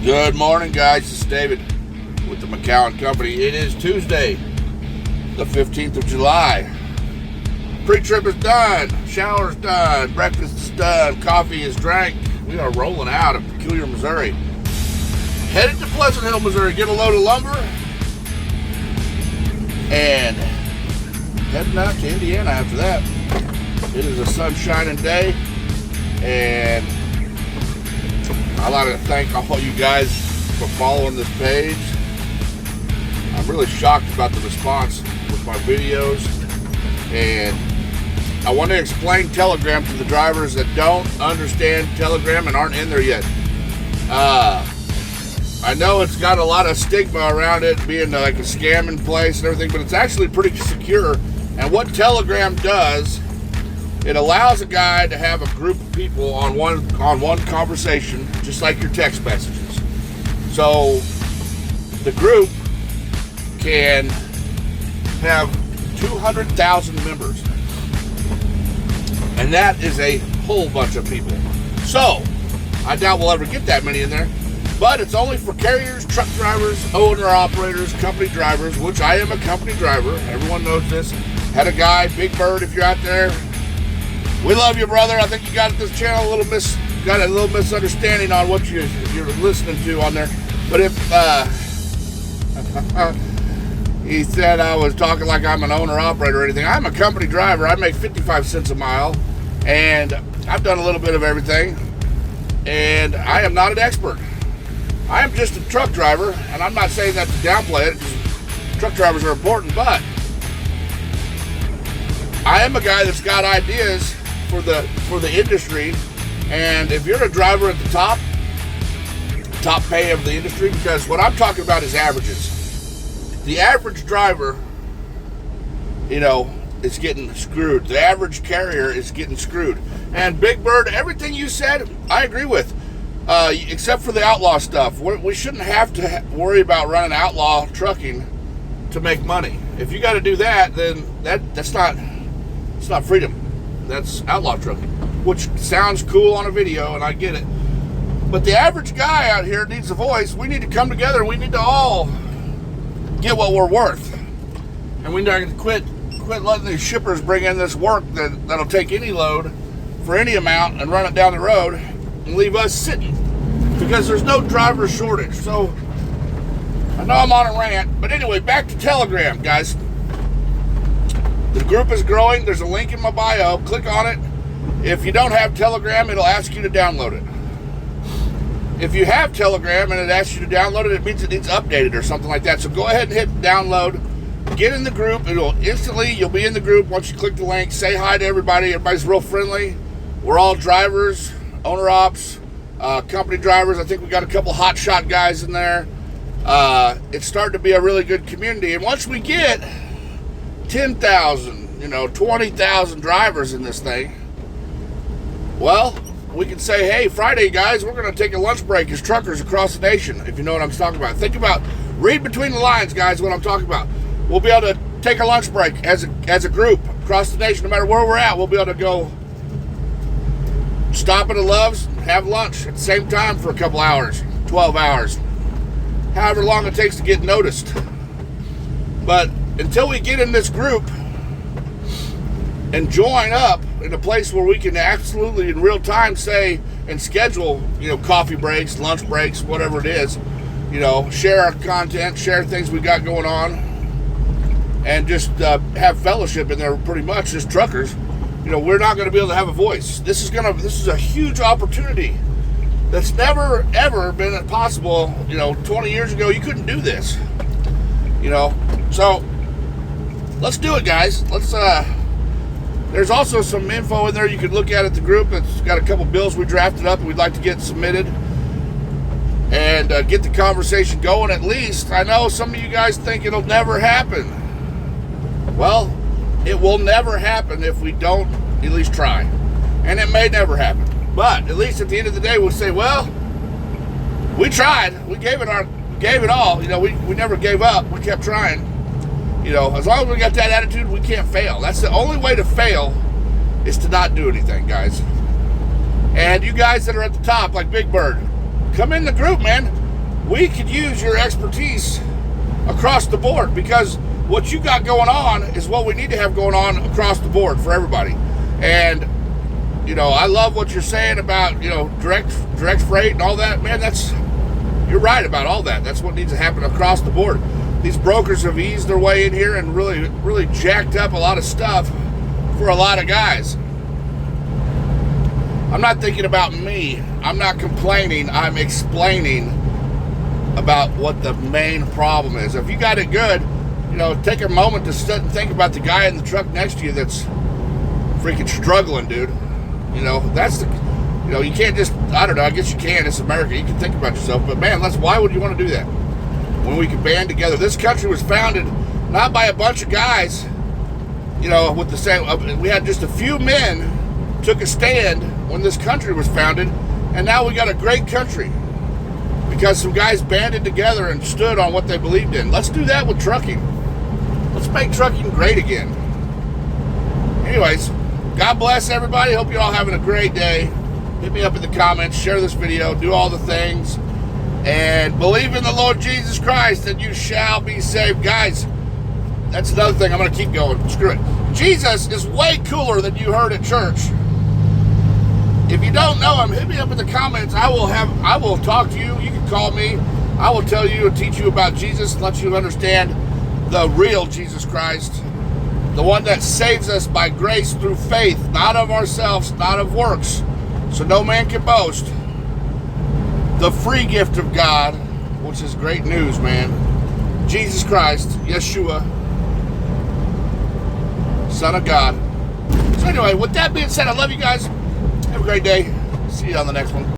Good morning, guys. This is David with the McCowan Company. It is Tuesday, the 15th of July. Pre-trip is done, shower's done, breakfast is done, coffee is drank. We are rolling out of Peculiar, Missouri. Headed to Pleasant Hill, Missouri, get a load of lumber, and heading out to Indiana after that. It is a sun-shining day, and I'd like to thank all you guys for following this page. I'm really shocked about the response with my videos, and I want to explain Telegram to the drivers that don't understand Telegram and aren't in there yet. I know it's got a lot of stigma around it being like a scamming place and everything, but it's actually pretty secure. And what Telegram does, it allows a guy to have a group of people on one conversation, just like your text messages. So the group can have 200,000 members, and that is a whole bunch of people. So I doubt we'll ever get that many in there, but it's only for carriers, truck drivers, owner-operators, company drivers, which I am a company driver. Everyone knows this. Had a guy, Big Bird, if you're out there, we love you, brother. I think you got this channel got a little misunderstanding on what you're listening to on there. But if he said I was talking like I'm an owner-operator or anything, I'm a company driver. I make 55 cents a mile, and I've done a little bit of everything, and I am not an expert. I am just a truck driver, and I'm not saying that to downplay it, because truck drivers are important, but I am a guy that's got ideas for the industry. And if you're a driver at the top pay of the industry, because what I'm talking about is averages. The average driver, is getting screwed. The average carrier is getting screwed. And Big Bird, everything you said, I agree with, except for the outlaw stuff. We shouldn't have to worry about running outlaw trucking to make money. If you got to do that, then it's not freedom. That's outlaw trucking, which sounds cool on a video, and I get it. But the average guy out here needs a voice. We need to come together. We need to all get what we're worth. And we need to quit letting these shippers bring in this work that'll take any load for any amount and run it down the road and leave us sitting, because there's no driver shortage. So I know I'm on a rant, but anyway, back to Telegram, guys. The group is growing. There's a link in my bio. Click on it. If you don't have Telegram, it'll ask you to download it. If you have Telegram and it asks you to download it, it means it needs updated or something like that. So go ahead and hit download. Get in the group. You'll be in the group once you click the link. Say hi to everybody. Everybody's real friendly. We're all drivers, owner ops, company drivers. I think we got a couple hot shot guys in there. It's starting to be a really good community. And once we get 10,000, 20,000 drivers in this thing, well, we can say, hey, Friday, guys, we're going to take a lunch break as truckers across the nation, if you know what I'm talking about. Read between the lines, guys, what I'm talking about. We'll be able to take a lunch break as a group across the nation. No matter where we're at, we'll be able to go stop at a Love's and have lunch at the same time for a couple hours, 12 hours, however long it takes to get noticed. But until we get in this group and join up in a place where we can absolutely in real time say and schedule, coffee breaks, lunch breaks, whatever it is, share our content, share things we got going on, and just have fellowship in there pretty much as truckers, we're not going to be able to have a voice. This is a huge opportunity that's never, ever been possible. 20 years ago, you couldn't do this, so let's do it, guys. There's also some info in there you could look at the group. It's got a couple bills we drafted up and we'd like to get submitted and get the conversation going at least. I know some of you guys think it'll never happen. Well, it will never happen if we don't at least try. And it may never happen. But at least at the end of the day, we'll say, well, we tried. We gave it all. We never gave up. We kept trying. As long as we got that attitude, we can't fail. That's the only way to fail, is to not do anything, guys. And you guys that are at the top, like Big Bird, come in the group, man. we could use your expertise across the board, because what you got going on is what we need to have going on across the board for everybody. And I love what you're saying about direct freight and all that, man. You're right about all that. That's what needs to happen across the board. These brokers have eased their way in here and really jacked up a lot of stuff for a lot of guys. I'm not thinking about me. I'm not complaining. I'm explaining about what the main problem is. If you got it good, take a moment to sit and think about the guy in the truck next to you that's freaking struggling, dude. That's you can't just, I don't know, I guess you can, it's America, you can think about yourself, but man, why would you want to do that when we can band together? This country was founded not by a bunch of guys, with the same, we had just a few men took a stand when this country was founded, and now we got a great country because some guys banded together and stood on what they believed in. Let's do that with trucking. Let's make trucking great again. Anyways, God bless everybody. Hope you're all having a great day. Hit me up in the comments, share this video, do all the things, and believe in the Lord Jesus Christ and you shall be saved. Guys, that's another thing. I'm going to keep going. Screw it. Jesus is way cooler than you heard at church. If you don't know him, hit me up in the comments. I will talk to you. You can call me. I will tell you and teach you about Jesus and let you understand the real Jesus Christ, the one that saves us by grace through faith, not of ourselves, not of works, so no man can boast. The free gift of God, which is great news, man. Jesus Christ, Yeshua, Son of God. So anyway, with that being said, I love you guys. Have a great day. See you on the next one.